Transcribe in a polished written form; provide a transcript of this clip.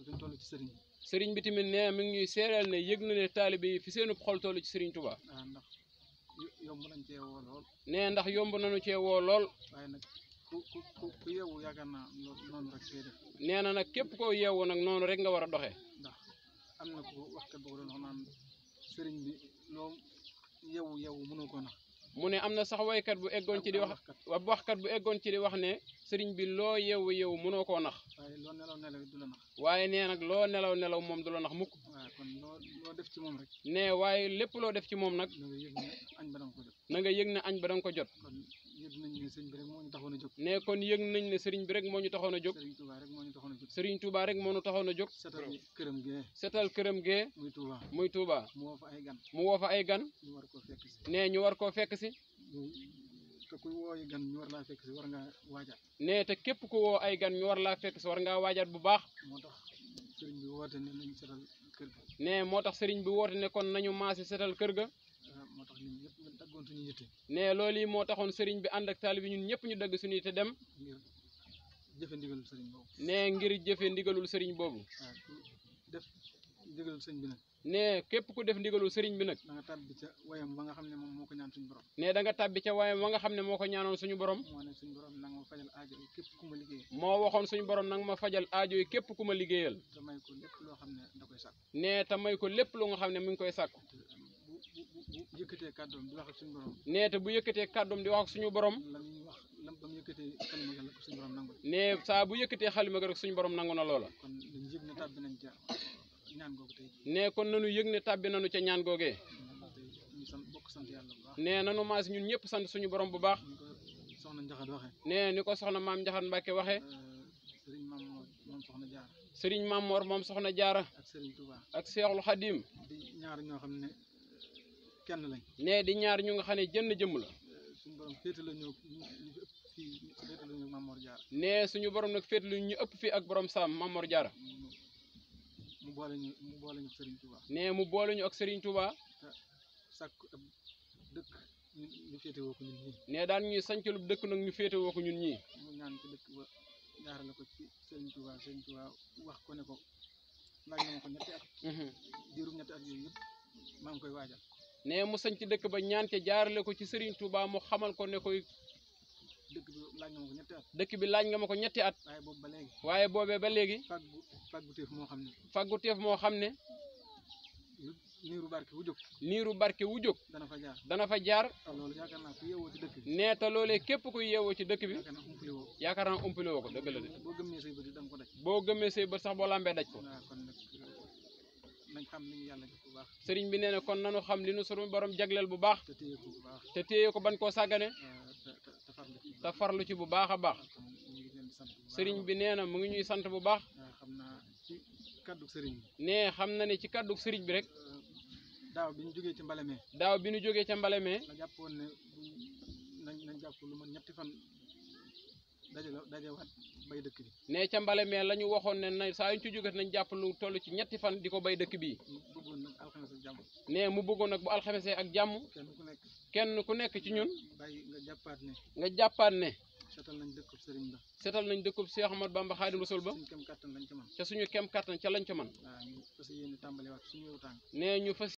fi ñu toll ci sëriñ bi. sëriñ bi tamit nee mi ngi ñuy seereel ne yëg na ne taalibe yi fi seenub xol toll ci sëriñ Touba. waaw ndax yomb nañ cee woo lool. nee ndax yomb nañu cee woo lool. waaye nag ku yeewu yaakaar naa noonu rek ngay def. nee na nag képp koo yeewu nag noonu rek nga war a doxee. ndax am na ko waxkat boo ko doon wax naan sëriñ bi loo yeewu mënoo ko nax. mu ne am na sax waykat bu eggoon ci di wax waxkat bu eggoon ci di wax ne sëriñ bi loo yeewu mënoo koo nax. waaye loo nelaw du la nax. waaye nee nag loo nelaw moom du la nax mukk. waaw kon loo def ci moom rek. nee waaye lépp loo def ci moom nag. na nga yëg ne añ ba danga ko jot. na nga yëg ne añ ba danga ko jot. kon yëg nañ ne sëriñ bi rek moo ñu taxoon a jóg. nee kon yëg nañ ne sëriñ bi rek moo ñu taxoon a jóg. sëriñ Touba rek moo ñu taxoon a jóg. sëriñ Touba rek moo ñu taxoon a jóg. setal këram gee. setal këram gee. muy Touba. mu woo fa ay gan. ñu war koo fekk si. nee ñu war koo fekk si. te ku woo ay gan ñu war laa fekk si war ngaa waajaat. nee te képp ku woo ay gan ñu war laa fekk si war ngaa waajaat bu baax. moo tax sëriñ bi woote ne nañu setal kër ga. nee moo tax sëriñ bi woote ne kon nañu maasi setal kër ga. moo tax ñun ñëpp ñu daggoon suñu yitte. nee loolu yi moo taxoon sëriñ bi ànd ak taalibe bi ñun ñëpp ñu dagg suñu yitte dem. ngir jëfe ndigalul sëriñ boobu. nee ngir jëfe ndigalul sëriñ boobu. waaw ku def ndigalul sëriñ bi nag. nee képp ku def ndigalul sëriñ bi nag. da nga tàbbi ca wayam ba nga xam ne moom moo ko ñaan suñu borom. nee da nga tàbbi ca wayam ba nga xam ne moo ko ñaanoon suñu borom. moo ne suñu borom nanga ma fajal aajo yi képp ku ma liggéeyal. moo waxoon suñu borom nanga ma fajal aajo yi képp ku ma liggéeyal. te may ko lépp loo xam ne da koy sàkk. nee te may ko lépp lu nga xam ne mu ngi koy sàkku. bu yëkkatee kàddoom di wax ak suñu borom. nee te bu yëkkatee kàddoom di wax ak suñu borom. la muy wax ba mu yëkkatee xalima ga la ko suñu borom nangu. nee saa bu yëkkatee xalima ga rek suñu borom nangu na loola. kon dañu yëg ne tàbbi nañ ca ñaan googu tey. nee kon nanu yëg ne tàbbi nanu ca ñaan googee. ñu bokk sant yàlla bu baax. nee nanu maas ñun ñëpp sant suñu borom bu baax. ni ko soxna Njaxat waxee. nee ni ko soxna maam Njaxat Mbàkke waxee. sëriñ Maam Mor moom soxna Jaara. sëriñ Maam Mor moom soxna Jaara. ak sëriñ Touba. ak Seexul Xadim. di ñaar ñoo xam ne kenn lañ. nee di ñaar ñu nga xam ne jënn jëmm la. suñu borom féete la ñëw féete la ñëw Maam Mor Jaara. nee suñu borom nag féete lu ñu ëpp fii ak borom saam Maam Mor Jaara. mu boole ñu Serigne Touba. nee mu boole ñu ak Serigne Touba. te sàkk ab dëkk ñu féetewoo ko ñun ñii. nee daan ñuy sañcalu dëkk nag ñu féetewoo ko ñun ñii. mu ñaan ci dëkk ba jaarale ko ci Serigne Touba wax ko ne ko laaj na ma ko ñetti at. diirum ñetti at yooyu yëpp maa ngi koy waajal. nee mu sañ ci dëkk ba ñaan ca jaarale ko ci Serigne Touba mu xamal ko ne koy. dëkk bi laaj nga ma ko ñetti at. dëkk bi laaj nga ma ko ñetti at. waaye boobu ba léegi. waaye boobee ba léegi. fàgguteef moo xam ne. fàgguteef moo xam ne. niiru barke wu jóg. niiru barke wu jóg. dana fa jaar. dana fa jaar. te loolu yaakaar naa ku yeewoo ci dëkk bi. nee te loolee képp kuy yeewoo ci dëkk bi. yaakaar naa umpale woo ko dëgg la de. boo gëmmee say bët da nga ko daj. boo gëmmee say bët sax boo lambee daj ko. waaw kon nag nañ xam li ñu yàlla jox bu baax. sëriñ bi nee na kon nanu xam li nu sunu borom jagleel bu baax. te téye ko bu baax. te téye ko ban koo sàggane. te farlu ci bu baax a baax. sëriñ bi nee na mu ngi ñuy sant bu baax. xam naa ci kaddu sëriñ bi. nee xam na ne ci kaddu sëriñ bi rek. daaw bi ñu jógee ci Mbalemee. daaw bi ñu jógee ca Mbalemee. la jàppoon ne nañ jàpp lu man ñetti fan dajewaat bay dëkk bi. nee ca Mbalemee la ñu waxoon ne na saa yu ñu ci jógee nañ jàpp lu toll ci ñetti fan di ko bay dëkk bii. mu bëggoon nag alxames ak jàmm. nee mu bëggoon nag bu alxamesee ak jàmm. kenn ku nekk ci ñun. bàyyi nga jàppaat ne. nga jàppaat ne. setal nañ dëkkub sëriñ ba. setal nañ dëkkub Cheikh Ahmadou Bamba Xaadim Rasul ba. suñu kem kattan lañ ca man. ca suñu kem kattan ca lañ ca man. waaw ñu fas yéene tàmbaliwaat suñu yow tànk. nee ñu fas